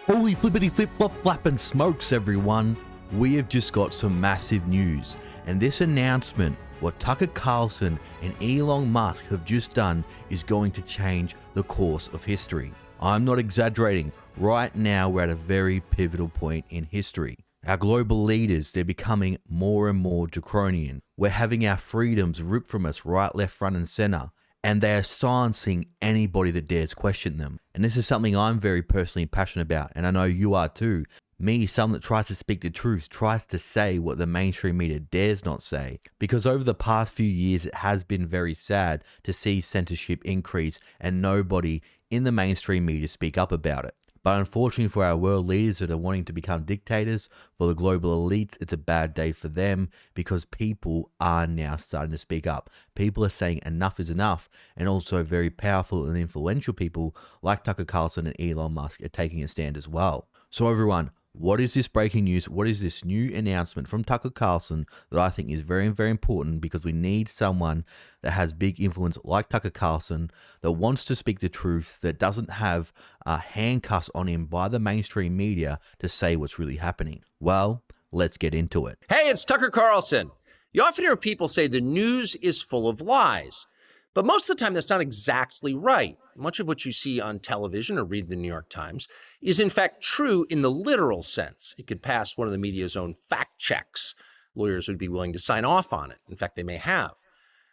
Holy flippity flip flop flapping smokes, everyone. We have just got some massive news, and this announcement, what Tucker Carlson and Elon Musk have just done, is going to change the course of history. I'm not exaggerating. Right now, we're at a very pivotal point in history. Our global leaders, they're becoming more and more draconian. We're having our freedoms ripped from us right, left, front, and center. And they are silencing anybody that dares question them. And this is something I'm very personally passionate about, and I know you are too. Me, someone that tries to speak the truth, tries to say what the mainstream media dares not say. Because over the past few years, it has been very sad to see censorship increase and nobody in the mainstream media speak up about it. But unfortunately for our world leaders that are wanting to become dictators, for the global elites, it's a bad day for them because people are now starting to speak up. People are saying enough is enough, and also very powerful and influential people like Tucker Carlson and Elon Musk are taking a stand as well. So everyone, what is this breaking news? What is this new announcement from Tucker Carlson that I think is very, very important, because we need someone that has big influence like Tucker Carlson, that wants to speak the truth, that doesn't have handcuffs on him by the mainstream media to say what's really happening. Well, let's get into it. Hey, it's Tucker Carlson. You often hear people say the news is full of lies, but most of the time that's not exactly right. Much of what you see on television or read the New York Times is in fact true in the literal sense. It could pass one of the media's own fact checks. Lawyers would be willing to sign off on it. In fact, they may have.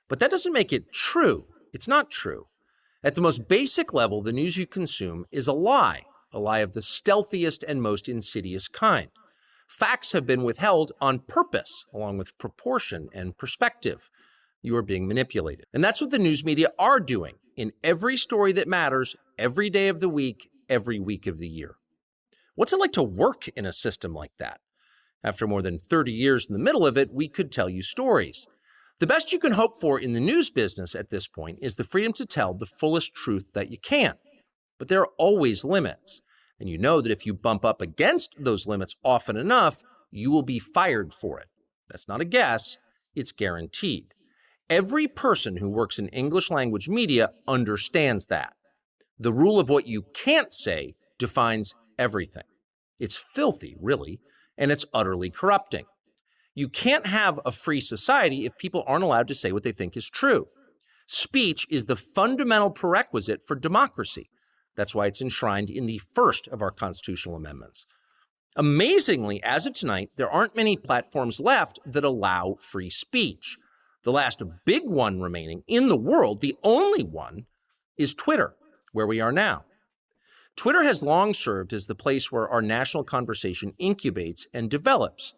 But that doesn't make it true. It's not true. At the most basic level, the news you consume is a lie of the stealthiest and most insidious kind. Facts have been withheld on purpose, along with proportion and perspective. You are being manipulated. And that's what the news media are doing in every story that matters, every day of the week, every week of the year. What's it like to work in a system like that? After more than 30 years in the middle of it, we could tell you stories. The best you can hope for in the news business at this point is the freedom to tell the fullest truth that you can. But there are always limits. And you know that if you bump up against those limits often enough, you will be fired for it. That's not a guess, it's guaranteed. Every person who works in English language media understands that. The rule of what you can't say defines everything. It's filthy, really, and it's utterly corrupting. You can't have a free society if people aren't allowed to say what they think is true. Speech is the fundamental prerequisite for democracy. That's why it's enshrined in the first of our constitutional amendments. Amazingly, as of tonight, there aren't many platforms left that allow free speech. The last big one remaining in the world, the only one, is Twitter, where we are now. Twitter has long served as the place where our national conversation incubates and develops.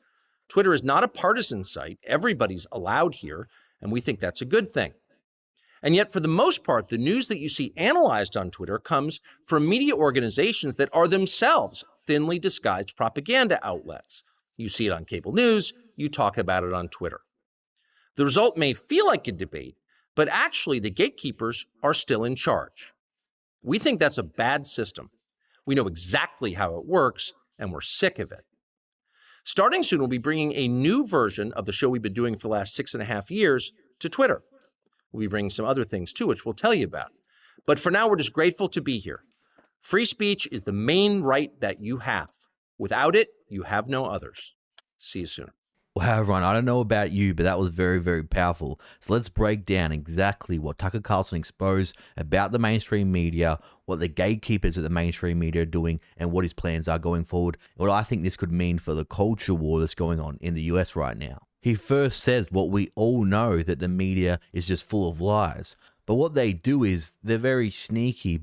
Twitter is not a partisan site. Everybody's allowed here, and we think that's a good thing. And yet, for the most part, the news that you see analyzed on Twitter comes from media organizations that are themselves thinly disguised propaganda outlets. You see it on cable news, you talk about it on Twitter. The result may feel like a debate, but actually the gatekeepers are still in charge. We think that's a bad system. We know exactly how it works, and we're sick of it. Starting soon, we'll be bringing a new version of the show we've been doing for the last 6.5 years to Twitter. We'll be bringing some other things too, which we'll tell you about. But for now, we're just grateful to be here. Free speech is the main right that you have. Without it, you have no others. See you soon. Wow, everyone, I don't know about you, but that was very, very powerful. So let's break down exactly what Tucker Carlson exposed about the mainstream media, what the gatekeepers at the mainstream media are doing, and what his plans are going forward. What I think this could mean for the culture war that's going on in the US right now. He first says what we all know, that the media is just full of lies. But what they do is they're very sneaky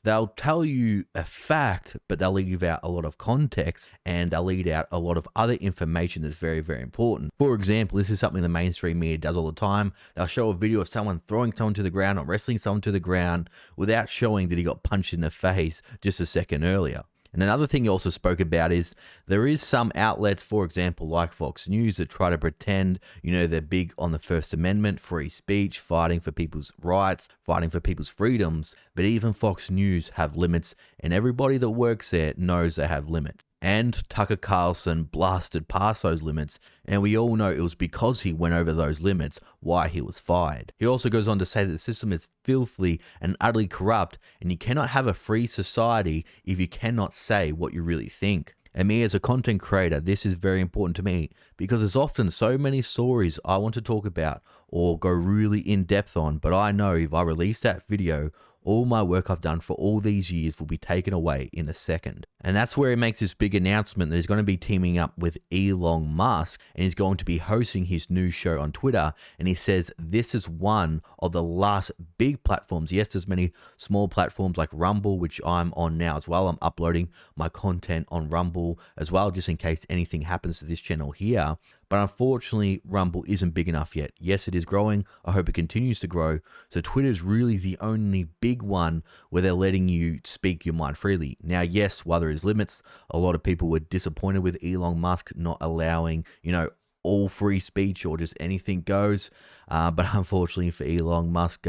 they'll tell you a fact, but they'll leave out a lot of context, and they'll leave out a lot of other information that's very, very important. For example, this is something the mainstream media does all the time. They'll show a video of someone throwing someone to the ground or wrestling someone to the ground without showing that he got punched in the face just a second earlier. And another thing he also spoke about is there is some outlets, for example, like Fox News, that try to pretend, they're big on the First Amendment, free speech, fighting for people's rights, fighting for people's freedoms. But even Fox News have limits, and everybody that works there knows they have limits. And Tucker Carlson blasted past those limits, and we all know it was because he went over those limits why he was fired. He also goes on to say that the system is filthy and utterly corrupt, and you cannot have a free society if you cannot say what you really think. And me as a content creator, this is very important to me because there's often so many stories I want to talk about or go really in depth on, but I know if I release that video, all my work I've done for all these years will be taken away in a second. And that's where he makes this big announcement that he's going to be teaming up with Elon Musk and he's going to be hosting his new show on Twitter. And he says this is one of the last big platforms. Yes, there's many small platforms like Rumble, which I'm on now as well. I'm uploading my content on Rumble as well, just in case anything happens to this channel here. But unfortunately, Rumble isn't big enough yet. Yes, it is growing. I hope it continues to grow. So Twitter is really the only big one where they're letting you speak your mind freely. Now, yes, while there is limits, a lot of people were disappointed with Elon Musk not allowing, all free speech or just anything goes. But unfortunately for Elon Musk,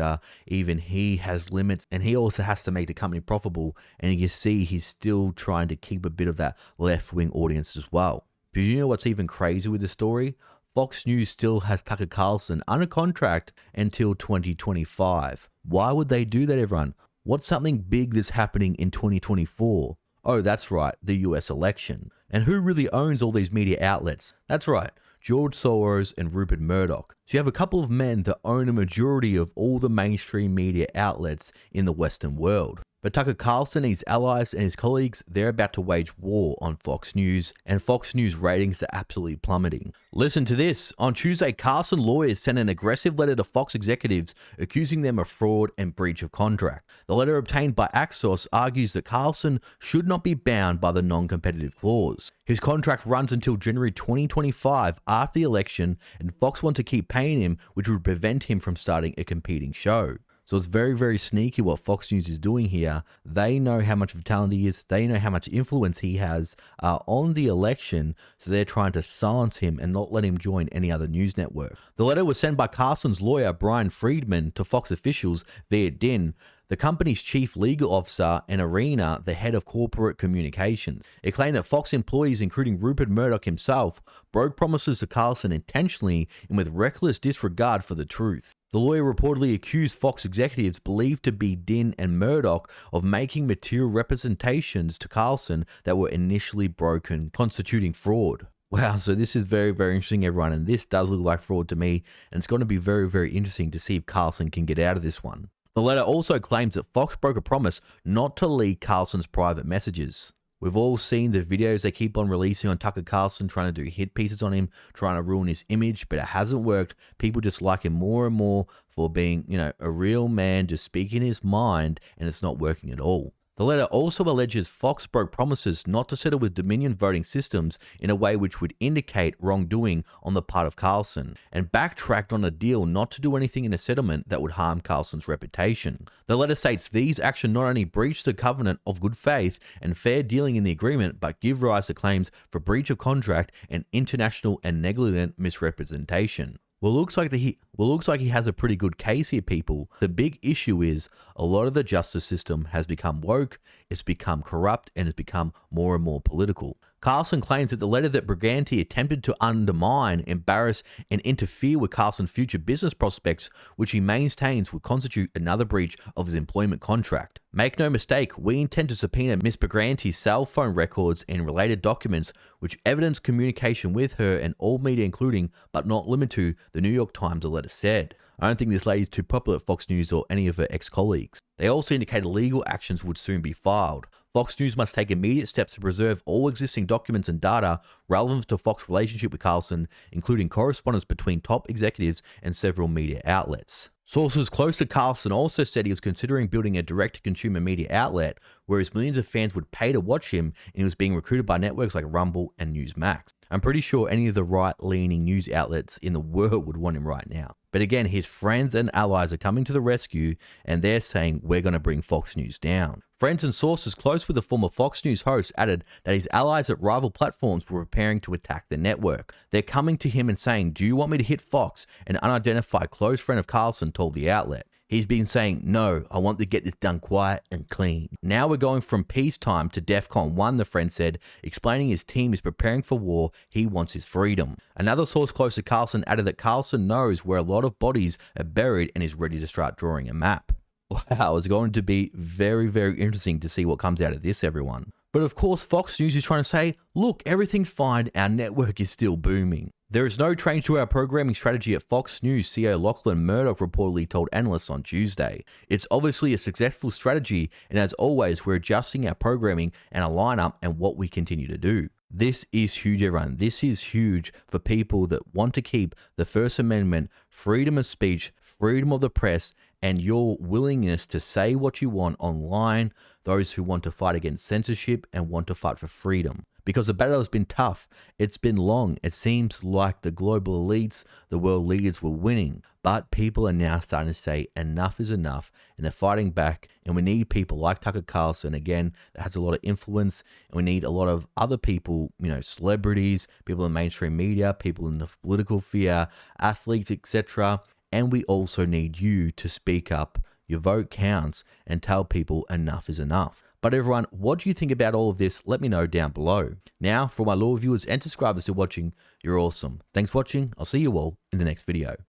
even he has limits and he also has to make the company profitable. And you can see he's still trying to keep a bit of that left-wing audience as well. But you know what's even crazy with the story? Fox News still has Tucker Carlson under contract until 2025. Why would they do that, everyone? What's something big that's happening in 2024? Oh, that's right, the US election. And who really owns all these media outlets? That's right, George Soros and Rupert Murdoch. So you have a couple of men that own a majority of all the mainstream media outlets in the Western world. But Tucker Carlson, his allies and his colleagues, they're about to wage war on Fox News, and Fox News ratings are absolutely plummeting. Listen to this. On Tuesday, Carlson lawyers sent an aggressive letter to Fox executives accusing them of fraud and breach of contract. The letter obtained by Axios argues that Carlson should not be bound by the non-competitive clause. His contract runs until January 2025 after the election, and Fox want to keep paying him, which would prevent him from starting a competing show. So it's very, very sneaky what Fox News is doing here. They know how much of a talent he is. They know how much influence he has on the election. So they're trying to silence him and not let him join any other news network. The letter was sent by Carlson's lawyer, Brian Friedman, to Fox officials via DIN, the company's chief legal officer, and Arena, the head of corporate communications. It claimed that Fox employees, including Rupert Murdoch himself, broke promises to Carlson intentionally and with reckless disregard for the truth. The lawyer reportedly accused Fox executives believed to be Din and Murdoch of making material representations to Carlson that were initially broken, constituting fraud. Wow, so this is very, very interesting, everyone, and this does look like fraud to me, and it's going to be very, very interesting to see if Carlson can get out of this one. The letter also claims that Fox broke a promise not to leak Carlson's private messages. We've all seen the videos they keep on releasing on Tucker Carlson, trying to do hit pieces on him, trying to ruin his image, but it hasn't worked. People just like him more and more for being, a real man, just speaking his mind, and it's not working at all. The letter also alleges Fox broke promises not to settle with Dominion Voting Systems in a way which would indicate wrongdoing on the part of Carlson, and backtracked on a deal not to do anything in a settlement that would harm Carlson's reputation. The letter states these actions not only breach the covenant of good faith and fair dealing in the agreement, but give rise to claims for breach of contract and international and negligent misrepresentation. Well, looks like he has a pretty good case here, people. The big issue is a lot of the justice system has become woke, it's become corrupt, and it's become more and more political. Carlson claims that the letter that Briganti attempted to undermine, embarrass, and interfere with Carlson's future business prospects, which he maintains would constitute another breach of his employment contract. Make no mistake, we intend to subpoena Ms. Briganti's cell phone records and related documents which evidence communication with her and all media, including, but not limited to, the New York Times, the letter said. I don't think this lady is too popular at Fox News or any of her ex-colleagues. They also indicated legal actions would soon be filed. Fox News must take immediate steps to preserve all existing documents and data relevant to Fox's relationship with Carlson, including correspondence between top executives and several media outlets. Sources close to Carlson also said he was considering building a direct-to-consumer media outlet where his millions of fans would pay to watch him, and he was being recruited by networks like Rumble and Newsmax. I'm pretty sure any of the right-leaning news outlets in the world would want him right now. But again, his friends and allies are coming to the rescue, and they're saying we're going to bring Fox News down. Friends and sources close with the former Fox News host added that his allies at rival platforms were preparing to attack the network. They're coming to him and saying, "Do you want me to hit Fox?" An unidentified close friend of Carlson told the outlet. He's been saying, no, I want to get this done quiet and clean. Now we're going from peacetime to DEFCON 1, the friend said, explaining his team is preparing for war, he wants his freedom. Another source close to Carlson added that Carlson knows where a lot of bodies are buried and is ready to start drawing a map. Wow, it's going to be very, very interesting to see what comes out of this, everyone. But of course, Fox News is trying to say, look, everything's fine, our network is still booming. There is no change to our programming strategy at Fox News, CEO Lachlan Murdoch reportedly told analysts on Tuesday. It's obviously a successful strategy, and as always, we're adjusting our programming and our lineup and what we continue to do. This is huge, everyone. This is huge for people that want to keep the First Amendment, freedom of speech, freedom of the press, and your willingness to say what you want online, those who want to fight against censorship and want to fight for freedom. Because the battle has been tough, it's been long, it seems like the global elites, the world leaders were winning, but people are now starting to say enough is enough, and they're fighting back, and we need people like Tucker Carlson, again, that has a lot of influence, and we need a lot of other people, celebrities, people in mainstream media, people in the political sphere, athletes, etc., and we also need you to speak up. Your vote counts, and tell people enough is enough. But everyone, what do you think about all of this? Let me know down below. Now, for my loyal viewers and subscribers still watching, you're awesome. Thanks for watching. I'll see you all in the next video.